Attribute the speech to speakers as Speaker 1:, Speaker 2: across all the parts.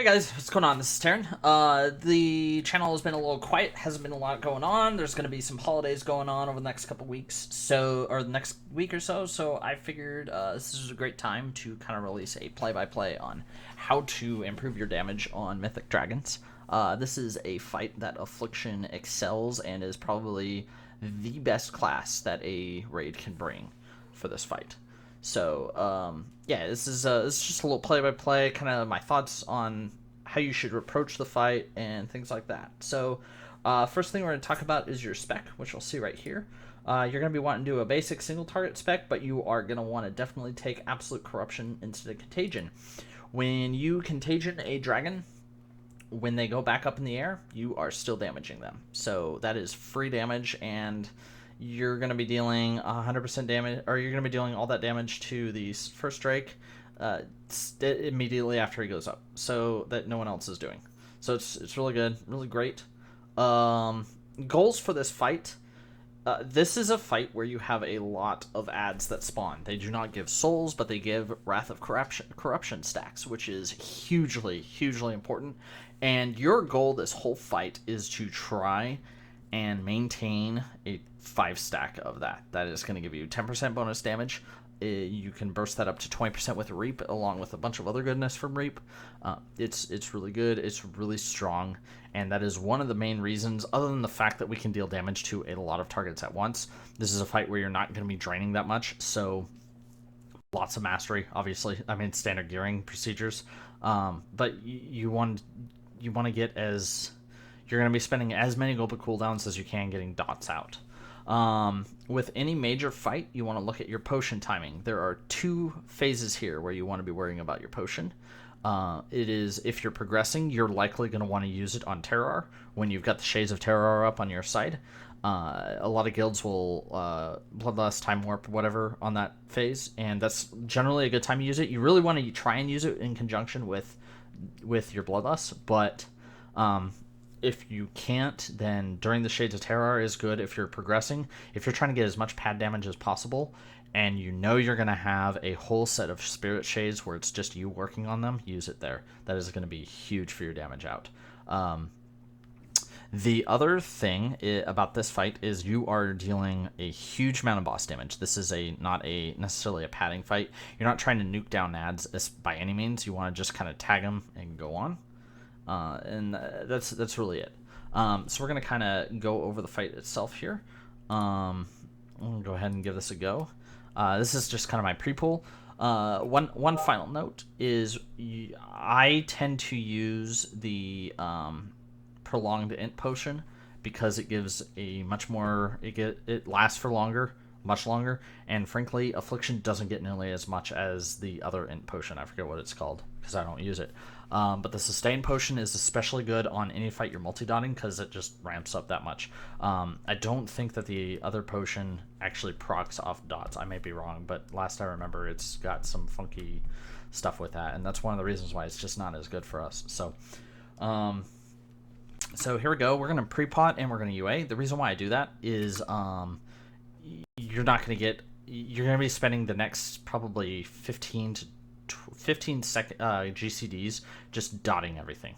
Speaker 1: guys, what's going on? This is Taryn. The channel has been a little quiet, hasn't been a lot going on. There's going to be some holidays going on over the next couple weeks, or the next week or so. So I figured this is a great time to kind of release a play-by-play on how to improve your damage on Mythic Dragons. This is a fight that Affliction excels and is probably the best class that a raid can bring for this fight. So, yeah, this is just a little play-by-play, kind of my thoughts on how you should approach the fight and things like that. So, first thing we're going to talk about is your spec, which you'll see right here. You're going to be wanting to do a basic single-target spec, but you are going to want to definitely take Absolute Corruption instead of Contagion. When you Contagion a dragon, when they go back up in the air, you are still damaging them. So that is free damage, and you're going to be dealing 100% damage, or you're going to be dealing all that damage to the first Drake immediately after he goes up, so that no one else is doing. So it's really good, really great. Goals for this fight. This is a fight where you have a lot of ads that spawn. They do not give souls, but they give Wrath of Corruption stacks, which is hugely, hugely important. And your goal this whole fight is to try and maintain a 5-stack of that. That is going to give you 10% bonus damage. You can burst that up to 20% with Reap, along with a bunch of other goodness from Reap. It's really good. It's really strong, and that is one of the main reasons, other than the fact that we can deal damage to a lot of targets at once. This is a fight where you're not going to be draining that much, so lots of mastery, obviously. I mean, standard gearing procedures, but you want to get as... You're going to be spending as many global cooldowns as you can getting dots out. With any major fight, you want to look at your potion timing. There are 2 phases here where you want to be worrying about your potion. It is, if you're progressing, you're likely going to want to use it on Terrar when you've got the Shades of Terrar up on your side. A lot of guilds will Bloodlust, Time Warp, whatever on that phase, and that's generally a good time to use it. You really want to try and use it in conjunction with your Bloodlust, but if you can't, then during the Shades of Terror is good if you're progressing. If you're trying to get as much pad damage as possible, and you know you're going to have a whole set of Spirit Shades where it's just you working on them, use it there. That is going to be huge for your damage out. The other thing about this fight is you are dealing a huge amount of boss damage. This is not necessarily a padding fight. You're not trying to nuke down ads by any means. You want to just kind of tag them and go on. And that's really it. So we're going to kind of go over the fight itself here. I'm going to go ahead and give this a go. This is just kind of my pre-pull. One final note is I tend to use the prolonged int potion because it gives a much more... It lasts for longer, much longer, and frankly, Affliction doesn't get nearly as much as the other int potion. I forget what it's called because I don't use it. But the sustain potion is especially good on any fight you're multi-dotting because it just ramps up that much. I don't think that the other potion actually procs off dots. I may be wrong, but last I remember it's got some funky stuff with that, and that's one of the reasons why it's just not as good for us. So here we go. We're going to pre-pot and we're going to UA. The reason why I do that is you're not going to get... You're going to be spending the next probably 15 second GCDs just dotting everything.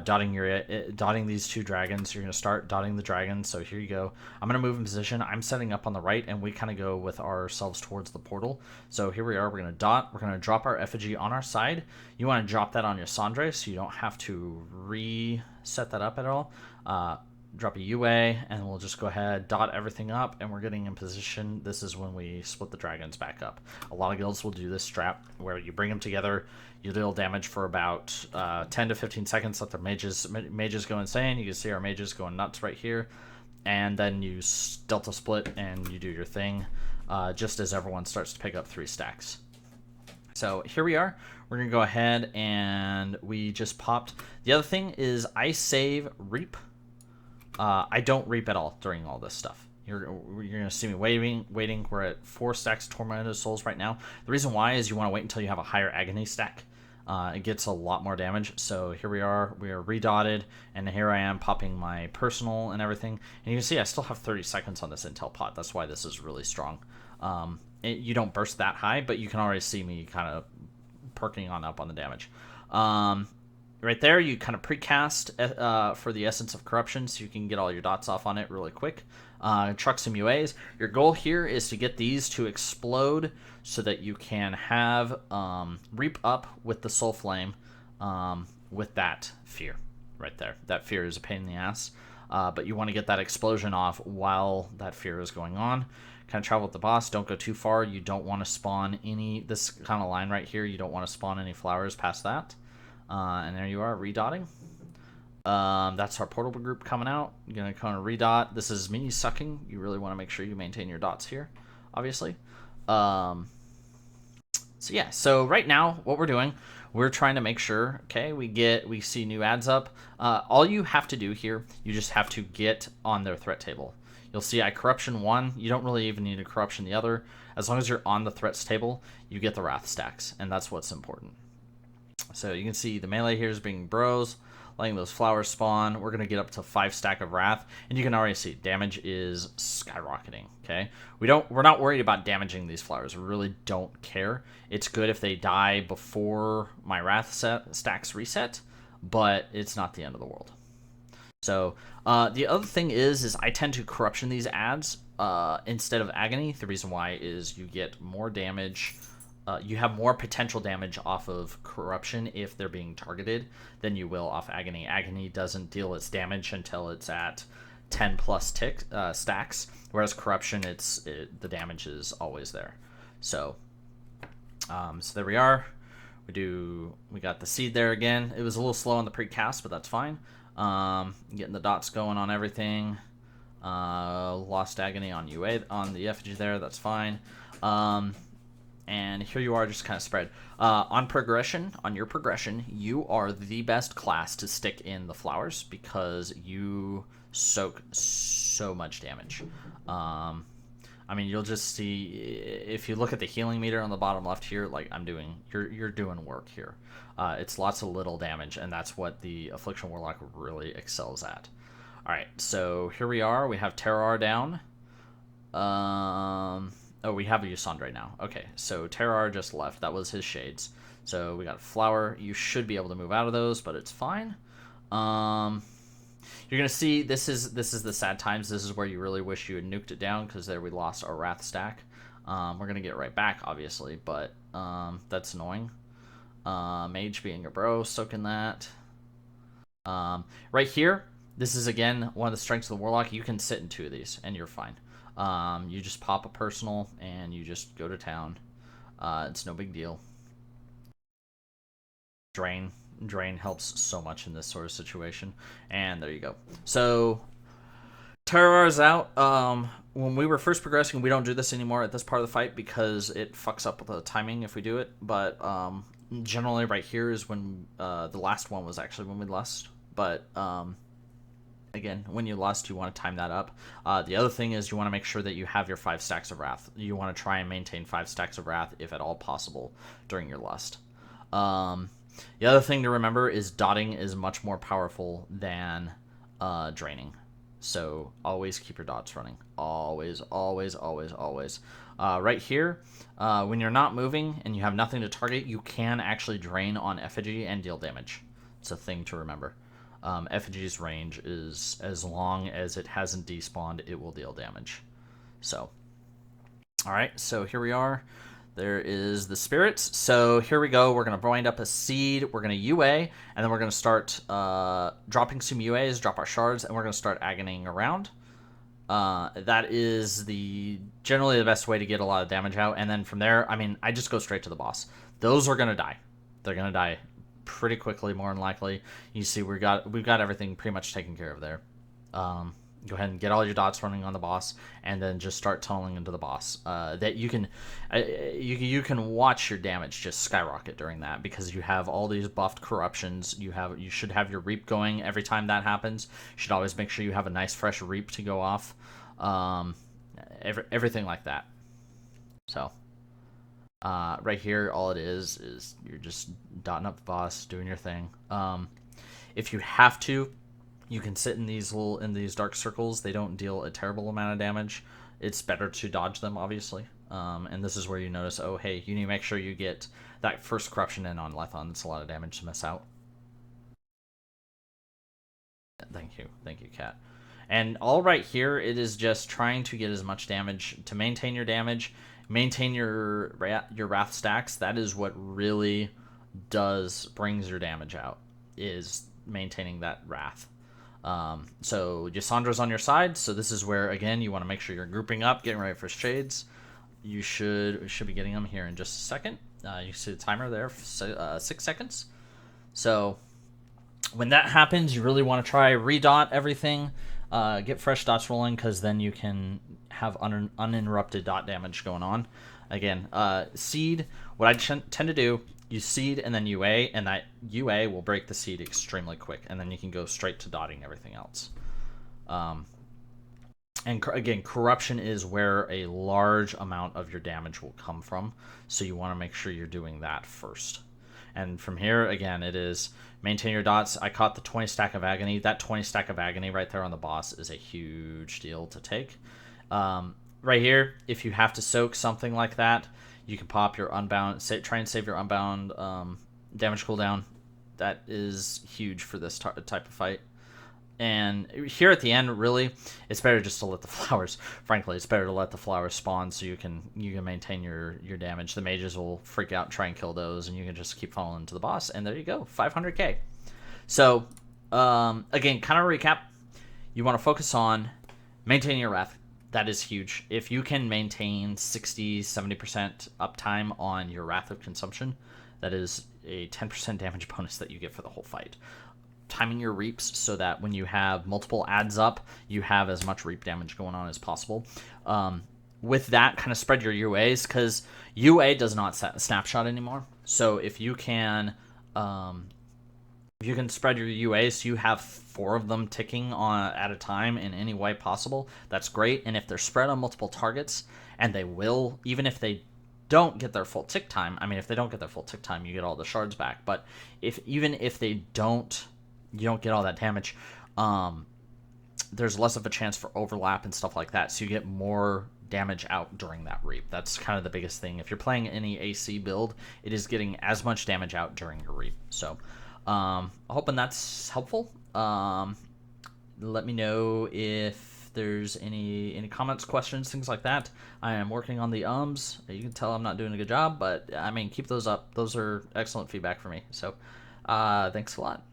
Speaker 1: Dotting these 2 dragons. You're going to start dotting the dragons. So here you go. I'm going to move in position. I'm setting up on the right, and we kind of go with ourselves towards the portal. So here we are. We're going to dot. We're going to drop our effigy on our side. You want to drop that on your Sandre so you don't have to reset that up at all. Drop a UA, and we'll just go ahead, dot everything up, and we're getting in position. This is when we split the dragons back up. A lot of guilds will do this strat where you bring them together, you deal damage for about 10 to 15 seconds, let their mages go insane. You can see our mages going nuts right here, and then you delta split and you do your thing just as everyone starts to pick up 3 stacks. So here we are. We're going to go ahead, and we just popped. The other thing is I save Reap. I don't Reap at all during all this stuff. You're going to see me waiting. We're at 4 stacks of Tormented Souls right now. The reason why is you want to wait until you have a higher Agony stack. It gets a lot more damage. So here we are. We are redotted, and here I am popping my personal and everything. And you can see I still have 30 seconds on this intel pot. That's why this is really strong. You don't burst that high, but you can already see me kind of perking on up on the damage. right there, you kind of precast for the Essence of Corruption, so you can get all your dots off on it really quick. Truck some UAs. Your goal here is to get these to explode so that you can have Reap up with the Soul Flame with that fear right there. That fear is a pain in the ass, but you want to get that explosion off while that fear is going on. Kind of travel with the boss. Don't go too far. You don't want to spawn this kind of line right here. You don't want to spawn any flowers past that. And there you are, redotting. That's our portable group coming out. You're going to kind of redot. This is mini sucking. You really want to make sure you maintain your dots here, obviously. So yeah, so right now, what we're doing, we're trying to make sure, okay, we see new ads up. All you have to do here, you just have to get on their threat table. You'll see I corruption 1. You don't really even need a corruption the other. As long as you're on the threats table, you get the wrath stacks, and that's what's important. So you can see the melee here is being bros, letting those flowers spawn. We're going to get up to 5 stack of wrath, and you can already see damage is skyrocketing, okay? We're not worried about damaging these flowers. We really don't care. It's good if they die before my wrath stacks reset, but it's not the end of the world. So the other thing is I tend to corruption these ads instead of agony. The reason why is you get more damage. You have more potential damage off of corruption if they're being targeted than you will off agony. Agony doesn't deal its damage until it's at 10 plus stacks, whereas corruption, the damage is always there. So, so there we are. We got the seed there again. It was a little slow on the precast, but that's fine. Getting the dots going on everything. Lost agony on UA on the effigy there. That's fine. And here you are, just kind of spread. On your progression, you are the best class to stick in the flowers because you soak so much damage. I mean, you'll just see if you look at the healing meter on the bottom left here, like you're doing work here. It's lots of little damage, and that's what the Affliction Warlock really excels at. All right, so here we are. We have Terrar down. Oh, we have a Yusandre now. Okay, so Terrar just left. That was his shades. So we got a flower. You should be able to move out of those, but it's fine. You're gonna see this is the sad times. This is where you really wish you had nuked it down because there we lost our wrath stack. We're gonna get it right back, obviously, but that's annoying. Mage being a bro, soaking that. Right here, this is again one of the strengths of the Warlock. You can sit in 2 of these and you're fine. You just pop a personal and you just go to town. It's no big deal. Drain helps so much in this sort of situation. And there you go. So Terrar is out. When we were first progressing, we don't do this anymore at this part of the fight because it fucks up the timing if we do it. But generally right here is when the last one was actually when we lost. But again, when you lust, you want to time that up. The other thing is you want to make sure that you have your 5 stacks of wrath. You want to try and maintain 5 stacks of wrath if at all possible during your lust. The other thing to remember is dotting is much more powerful than draining. So always keep your dots running. Always, always, always, always. Right here, when you're not moving and you have nothing to target, you can actually drain on effigy and deal damage. It's a thing to remember. Effigy's range is as long as it hasn't despawned, it will deal damage. So, all right, so here we are. There is the spirits. So here we go. We're going to wind up a seed. We're going to UA, and then we're going to start dropping some UAs, drop our shards, and we're going to start agonying around. That is generally the best way to get a lot of damage out. And then from there, I mean, I just go straight to the boss. Those are going to die. They're going to die pretty quickly, more than likely. You see, we've got everything pretty much taken care of there. Go ahead and get all your dots running on the boss, and then just start tunneling into the boss. That you can watch your damage just skyrocket during that because you have all these buffed corruptions. You should have your reap going every time that happens. You should always make sure you have a nice fresh reap to go off. Everything like that. So right here, all it is you're just dotting up the boss, doing your thing. If you have to, you can sit in these dark circles. They don't deal a terrible amount of damage. It's better to dodge them, obviously. And this is where you notice, oh, hey, you need to make sure you get that first corruption in on Lethon. It's a lot of damage to miss out. Thank you, Cat. And all right here, it is just trying to get as much damage to maintain your damage, maintain your wrath stacks. That is what really brings your damage out, is maintaining that wrath. So Yssandra's on your side, so this is where again you want to make sure you're grouping up, getting ready for shades. You should be getting them here in just a second. You see the timer there, 6 seconds. So when that happens, you really want to try redot everything, get fresh dots rolling, because then you can have uninterrupted dot damage going on. Again, seed, what I tend to do, you seed and then UA, and that UA will break the seed extremely quick, and then you can go straight to dotting everything else. And again, corruption is where a large amount of your damage will come from, so you want to make sure you're doing that first. And from here, again, it is maintain your dots. I caught the 20 stack of agony. That 20 stack of agony right there on the boss is a huge deal to take. Right here, if you have to soak something like that, you can pop your unbound, try and save your unbound damage cooldown. That is huge for this type of fight. And here at the end, really, it's better just to let the flowers. Frankly, it's better to let the flowers spawn so you can maintain your damage. The mages will freak out and try and kill those, and you can just keep falling into the boss. And there you go, 500k. So again, kind of recap. You want to focus on maintaining your wrath. That is huge. If you can maintain 60-70% uptime on your Wrath of Consumption, that is a 10% damage bonus that you get for the whole fight. Timing your reaps so that when you have multiple adds up, you have as much reap damage going on as possible. With that, kind of spread your UAs, because UA does not snapshot anymore. So if you can spread your UAs, so you have 4 of them ticking on at a time in any way possible, that's great. And if they're spread on multiple targets, and they will, even if they don't get their full tick time, I mean, if they don't get their full tick time, you get all the shards back. But even if they don't, you don't get all that damage, there's less of a chance for overlap and stuff like that, so you get more damage out during that reap. That's kind of the biggest thing. If you're playing any AC build, it is getting as much damage out during your reap. So hoping that's helpful. Let me know if there's any comments, questions, things like that. I am working on the You can tell I'm not doing a good job, but I mean, keep those up. Those are excellent feedback for me. So thanks a lot.